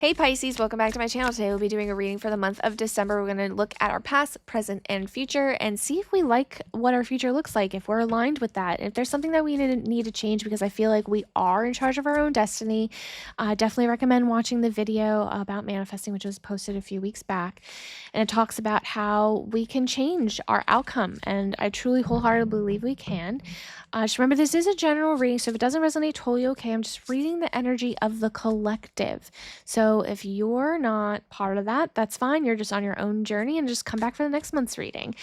Hey Pisces, welcome back to my channel. Today we'll be doing a reading for the month of December. We're going to look at our past, present, and future and see if we like what our future looks like, if we're aligned with that. If there's something that we need to change, because I feel like we are in charge of our own destiny. Definitely recommend watching the video about manifesting, which was posted a few weeks back. And it talks about how we can change our outcome. And I truly wholeheartedly believe we can. Just remember, this is a general reading, so if it doesn't resonate, totally okay. I'm just reading the energy of the collective. So if you're not part of that, that's fine. You're just on your own journey and just come back for the next month's reading.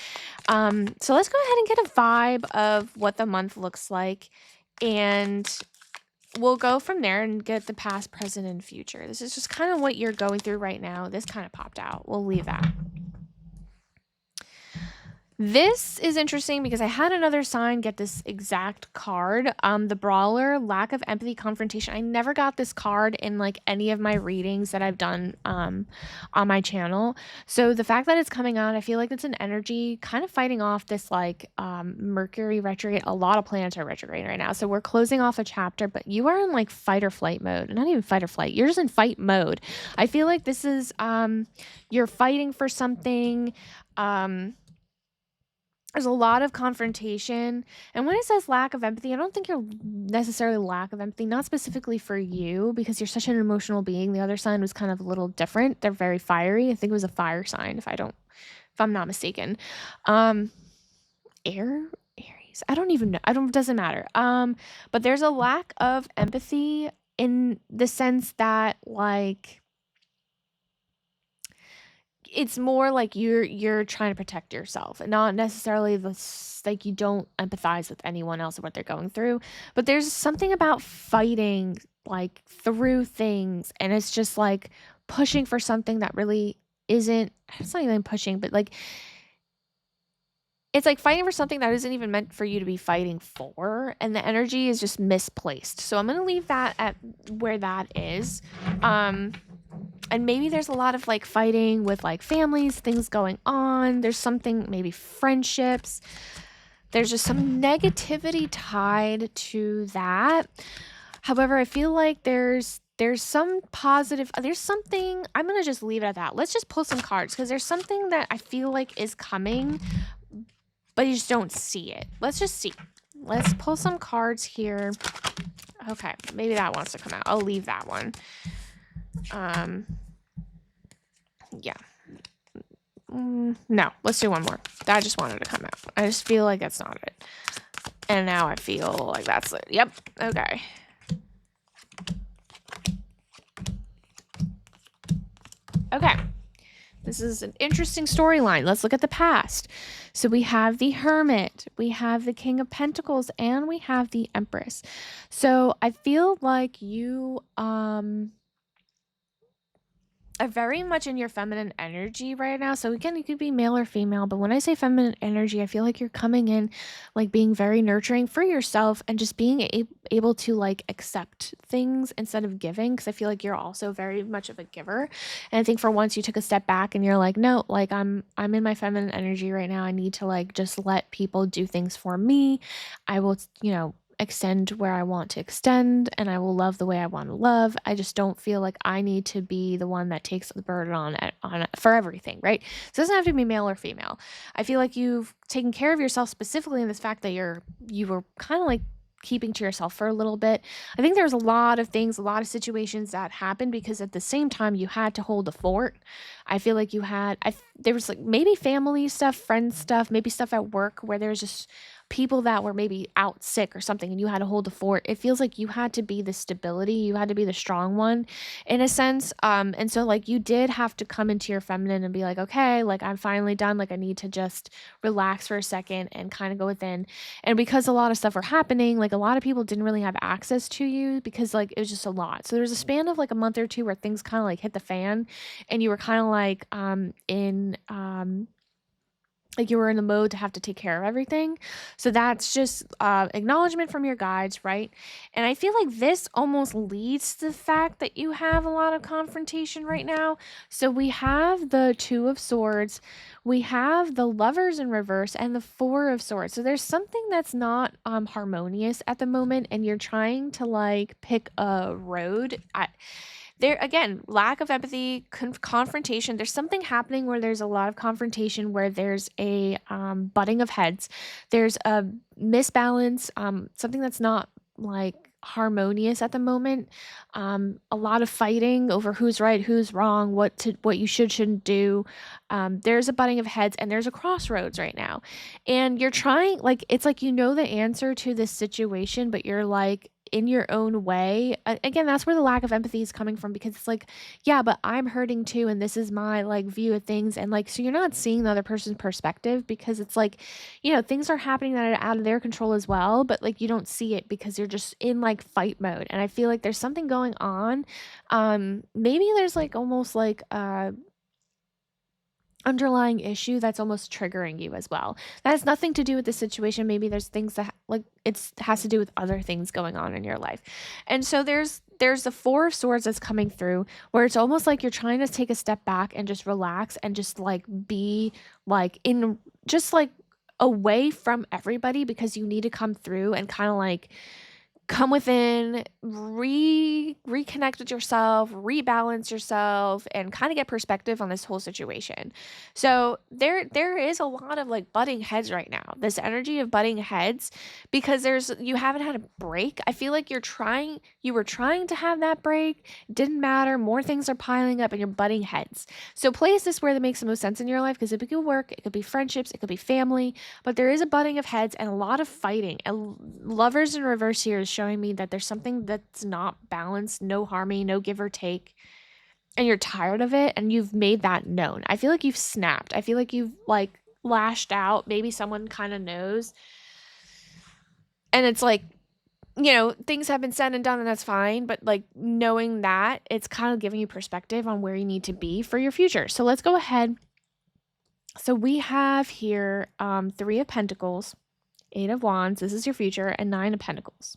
So let's go ahead and get a vibe of what the month looks like. And we'll go from there and get the past, present, and future. This is just kind of what you're going through right now. This kind of popped out. We'll leave that. This is interesting because I had another sign get this exact card. The Brawler, Lack of Empathy, Confrontation. I never got this card in like any of my readings that I've done on my channel. So the fact that it's coming out, I feel like it's an energy kind of fighting off this like Mercury retrograde. A lot of planets are retrograde right now. So we're closing off a chapter, but you are in like fight or flight mode. Not even fight or flight. You're just in fight mode. I feel like this is you're fighting for something. There's a lot of confrontation. And when it says lack of empathy, I don't think you're necessarily lack of empathy, not specifically for you, because you're such an emotional being. The other sign was kind of a little different. They're very fiery. I think it was a fire sign, if I'm not mistaken. Aries. I don't even know. It doesn't matter. But there's a lack of empathy in the sense that like it's more like you're trying to protect yourself, and not necessarily like you don't empathize with anyone else or what they're going through, but there's something about fighting like through things, and it's just like pushing for something that really isn't. It's not even pushing, but like it's like fighting for something that isn't even meant for you to be fighting for, and the energy is just misplaced. So I'm going to leave that at where that is. And maybe there's a lot of like fighting with like families, things going on. There's something, maybe friendships. There's just some negativity tied to that. However, I feel like there's some positive, there's something, I'm going to just leave it at that. Let's just pull some cards because there's something that I feel like is coming, but you just don't see it. Let's just see. Let's pull some cards here. Okay, maybe that wants to come out. I'll leave that one. Yeah. No, let's do one more. That just wanted to come out. I just feel like that's not it. And now I feel like that's it. Yep. Okay. Okay. This is an interesting storyline. Let's look at the past. So we have the Hermit, we have the King of Pentacles, and we have the Empress. So I feel like you are very much in your feminine energy right now. So again, you could be male or female, but when I say feminine energy, I feel like you're coming in like being very nurturing for yourself and just being able to like accept things instead of giving, because I feel like you're also very much of a giver. And I think for once you took a step back and you're like, no, like I'm in my feminine energy right now. I need to like just let people do things for me. I will, extend where I want to extend, and I will love the way I want to love. I just don't feel like I need to be the one that takes the burden on for everything, right? So it doesn't have to be male or female. I feel like you've taken care of yourself specifically in this fact that you were kind of like keeping to yourself for a little bit. I think there's a lot of things, a lot of situations that happened because at the same time you had to hold the fort. I feel like there was like maybe family stuff, friend stuff, maybe stuff at work where there's just people that were maybe out sick or something and you had to hold the fort. It feels like you had to be the stability, you had to be the strong one in a sense. And so like you did have to come into your feminine and be like, okay, like I'm finally done, like I need to just relax for a second and kind of go within. And because a lot of stuff were happening, like a lot of people didn't really have access to you because like it was just a lot. So there was a span of like a month or two where things kind of like hit the fan and you were kind of like like you were in the mode to have to take care of everything. So that's just acknowledgement from your guides, right? And I feel like this almost leads to the fact that you have a lot of confrontation right now. So we have the Two of Swords, we have the Lovers in reverse, and the Four of Swords. So there's something that's not harmonious at the moment, and you're trying to like pick a road. There again, lack of empathy, confrontation. There's something happening where there's a lot of confrontation, where there's a butting of heads. There's a misbalance, something that's not like harmonious at the moment. A lot of fighting over who's right, who's wrong, what you shouldn't do. There's a butting of heads, and there's a crossroads right now, and you're trying, like, it's like you know the answer to this situation, but you're like in your own way. Again, that's where the lack of empathy is coming from, because it's like, yeah, but I'm hurting too, and this is my like view of things, and like, so you're not seeing the other person's perspective, because it's like, things are happening that are out of their control as well, but like you don't see it because you're just in like fight mode. And I feel like there's something going on. Maybe there's like almost like underlying issue that's almost triggering you as well. That has nothing to do with the situation. Maybe there's things that like it's has to do with other things going on in your life. And so there's the four of swords that's coming through, where it's almost like you're trying to take a step back and just relax and just like be like in just like away from everybody, because you need to come through and kind of like come within, reconnect with yourself, rebalance yourself, and kind of get perspective on this whole situation. So there is a lot of like butting heads right now. This energy of butting heads, because you haven't had a break. I feel like you were trying to have that break, didn't matter, more things are piling up, and you're butting heads. So place this where that makes the most sense in your life, because it could be work, it could be friendships, it could be family, but there is a butting of heads and a lot of fighting. And lovers in reverse here is showing me that there's something that's not balanced, no harmony, no give or take, and you're tired of it, and you've made that known. I feel like you've snapped. I feel like you've like lashed out. Maybe someone kind of knows. And it's like, things have been said and done, and that's fine, but like knowing that, it's kind of giving you perspective on where you need to be for your future. So let's go ahead. So we have here 3 of Pentacles, 8 of Wands, this is your future, and 9 of Pentacles.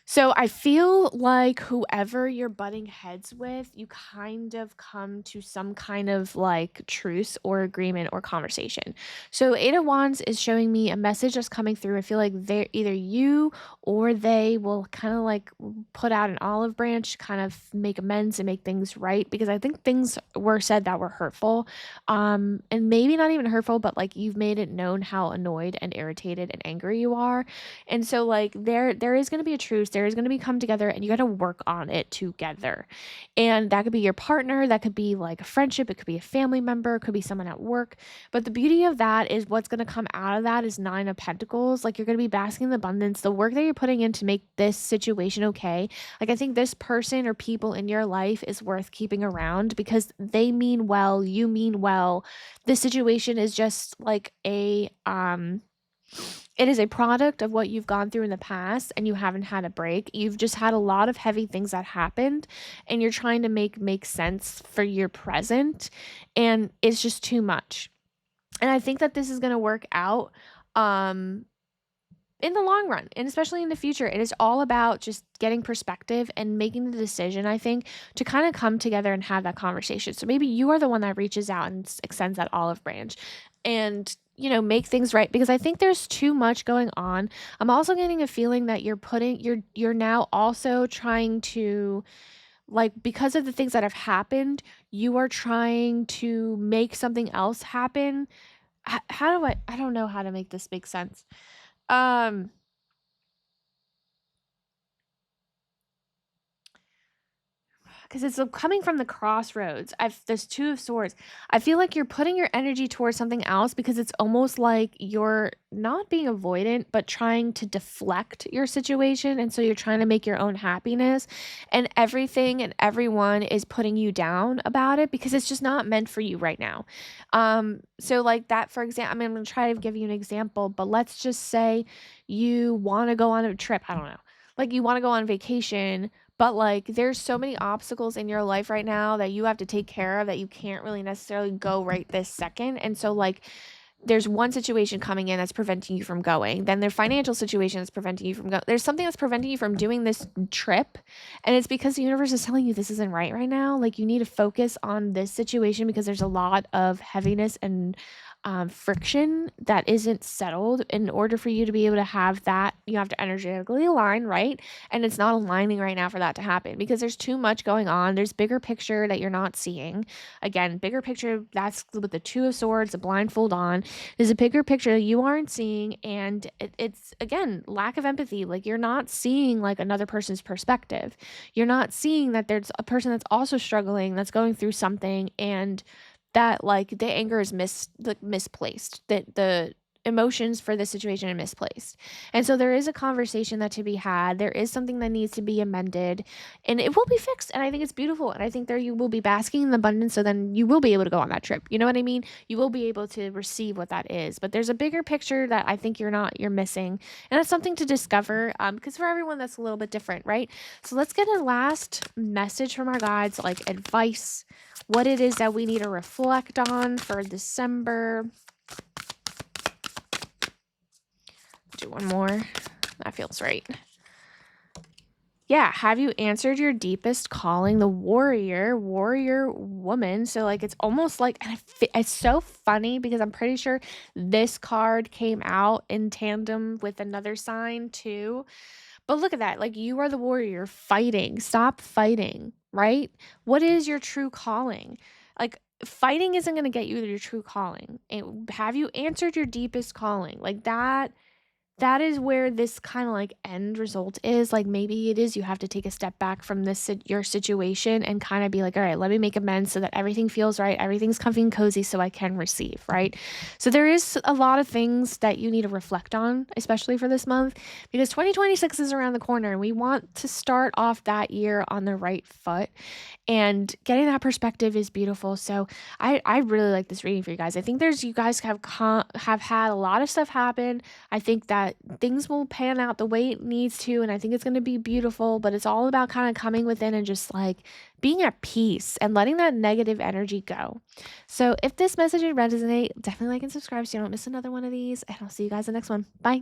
So I feel like whoever you're butting heads with, you kind of come to some kind of like truce or agreement or conversation. So 8 of Wands is showing me a message that's coming through. I feel like they're either you or they will kind of like put out an olive branch, kind of make amends and make things right, because I think things were said that were hurtful. And maybe not even hurtful, but like you've made it known how annoyed and irritated and angry you are. And so like there is going to be a truce, there is going to be come together, and you got to work on it together. And that could be your partner, that could be like a friendship, it could be a family member, it could be someone at work. But the beauty of that is what's going to come out of that is 9 of Pentacles. Like you're going to be basking in the abundance, the work that you're putting in to make this situation okay. Like I think this person or people in your life is worth keeping around, because they mean well, you mean well. This situation is just like it is a product of what you've gone through in the past, and you haven't had a break. You've just had a lot of heavy things that happened, and you're trying to make sense for your present, and it's just too much. And I think that this is going to work out in the long run, and especially in the future. It is all about just getting perspective and making the decision, I think, to kind of come together and have that conversation. So maybe you are the one that reaches out and extends that olive branch and make things right, because I think there's too much going on. I'm also getting a feeling that you're now also trying to, like, because of the things that have happened, you are trying to make something else happen. How do I don't know how to make this make sense. Um, because it's coming from the crossroads. There's 2 of Swords. I feel like you're putting your energy towards something else, because it's almost like you're not being avoidant, but trying to deflect your situation. And so you're trying to make your own happiness, and everything and everyone is putting you down about it, because it's just not meant for you right now. So like that, for example, I'm going to try to give you an example, but let's just say you want to go on a trip. I don't know. Like you want to go on vacation, but like there's so many obstacles in your life right now that you have to take care of, that you can't really necessarily go right this second. And so like there's one situation coming in that's preventing you from going. Then there's financial situation that's preventing you from going. There's something that's preventing you from doing this trip. And it's because the universe is telling you this isn't right now. Like you need to focus on this situation, because there's a lot of heaviness and friction that isn't settled. In order for you to be able to have that, you have to energetically align, right? And it's not aligning right now for that to happen because there's too much going on. There's bigger picture that you're not seeing. Again, bigger picture, that's with the Two of Swords, the blindfold on. There's a bigger picture that you aren't seeing. And it's, again, lack of empathy. Like, you're not seeing like another person's perspective. You're not seeing that there's a person that's also struggling, that's going through something, and that like the anger is misplaced, that the emotions for this situation are misplaced. And so there is a conversation that to be had. There is something that needs to be amended, and it will be fixed. And I think it's beautiful. And I think there you will be basking in the abundance. So then you will be able to go on that trip. You know what I mean? You will be able to receive what that is. But there's a bigger picture that I think you're missing. And that's something to discover. Because for everyone that's a little bit different, right? So let's get a last message from our guides, like advice, what it is that we need to reflect on for December. Do one more. That feels right. Yeah, have you answered your deepest calling? The warrior woman. So like it's almost like, and it's so funny because I'm pretty sure this card came out in tandem with another sign too. But look at that. Like, you are the warrior fighting. Stop fighting, right? What is your true calling? Like, fighting isn't going to get you to your true calling. And have you answered your deepest calling? Like, that is where this kind of like end result is. Like, maybe it is you have to take a step back from your situation and kind of be like, all right, let me make amends so that everything feels right, everything's comfy and cozy, so I can receive, right? So there is a lot of things that you need to reflect on, especially for this month, because 2026 is around the corner and we want to start off that year on the right foot, and getting that perspective is beautiful. So I really like this reading for you guys. I think you guys have had a lot of stuff happen. I think that things will pan out the way it needs to, and I think it's going to be beautiful, but it's all about kind of coming within and just like being at peace and letting that negative energy go. So if this message did resonate, definitely like and subscribe so you don't miss another one of these, and I'll see you guys in the next one. Bye.